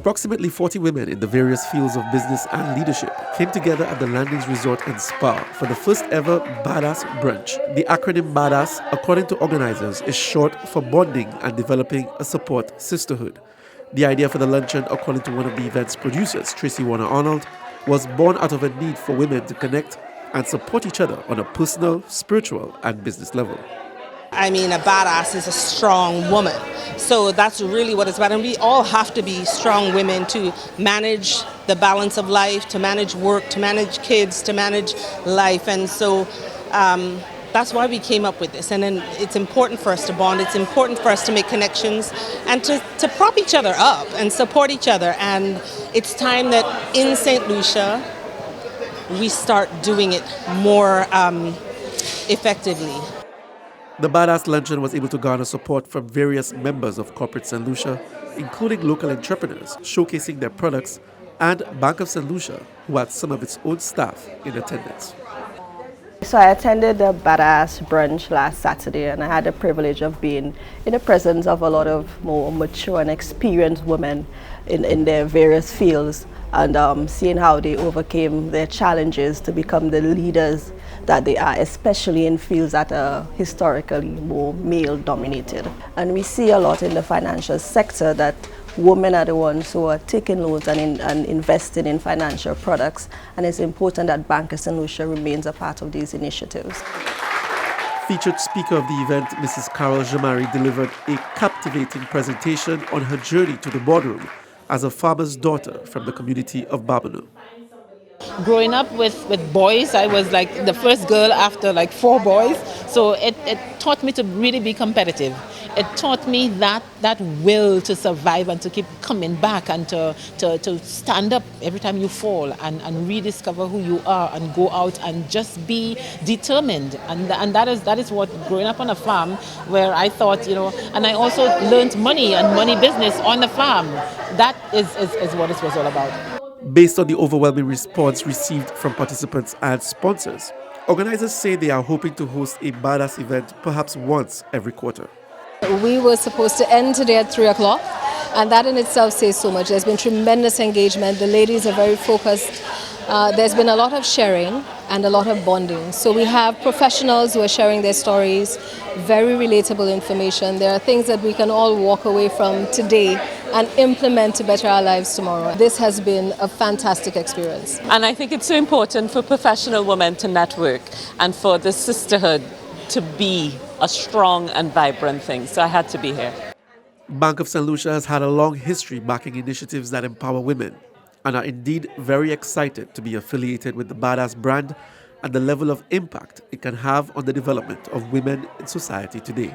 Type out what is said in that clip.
Approximately 40 women in the various fields of business and leadership came together at the Landings Resort and Spa for the first ever B.A.D.A.S brunch. The acronym B.A.D.A.S, according to organizers, is short for bonding and developing a support sisterhood. The idea for the luncheon, according to one of the event's producers, Tracy Warner-Arnold, was born out of a need for women to connect and support each other on a personal, spiritual, and business level. I mean, a badass is a strong woman. So that's really what it's about. And we all have to be strong women to manage the balance of life, to manage work, to manage kids, to manage life. And so that's why we came up with this. And then it's important for us to bond. It's important for us to make connections and to prop each other up and support each other. And it's time that in St. Lucia, we start doing it more effectively. The B.A.D.A.S luncheon was able to garner support from various members of corporate St. Lucia, including local entrepreneurs showcasing their products, and Bank of St. Lucia, who had some of its own staff in attendance. So I attended the B.A.D.A.S brunch last Saturday, and I had the privilege of being in the presence of a lot of more mature and experienced women in their various fields, and seeing how they overcame their challenges to become the leaders that they are, especially in fields that are historically more male-dominated. And we see a lot in the financial sector that women are the ones who are taking loans and investing in financial products, and it's important that Bank of St. Lucia remains a part of these initiatives. Featured speaker of the event, Mrs. Carol Jamari, delivered a captivating presentation on her journey to the boardroom as a farmer's daughter from the community of Babonneau. Growing up with boys, I was like the first girl after like 4 boys, so it taught me to really be competitive. It taught me that will to survive and to keep coming back and to stand up every time you fall and rediscover who you are and go out and just be determined. And that is what, growing up on a farm where I thought, and I also learned money and money business on the farm. That is what it was all about. Based on the overwhelming response received from participants and sponsors, organizers say they are hoping to host a B.A.D.A.S event perhaps once every quarter. We were supposed to end today at 3 o'clock, and that in itself says so much. There's been tremendous engagement. The ladies are very focused. There's been a lot of sharing and a lot of bonding. So we have professionals who are sharing their stories, very relatable information. There are things that we can all walk away from today and implement to better our lives tomorrow. This has been a fantastic experience. And I think it's so important for professional women to network and for the sisterhood to be a strong and vibrant thing. So I had to be here. Bank of St. Lucia has had a long history backing initiatives that empower women, and are indeed very excited to be affiliated with the B.A.D.A.S brand and the level of impact it can have on the development of women in society today.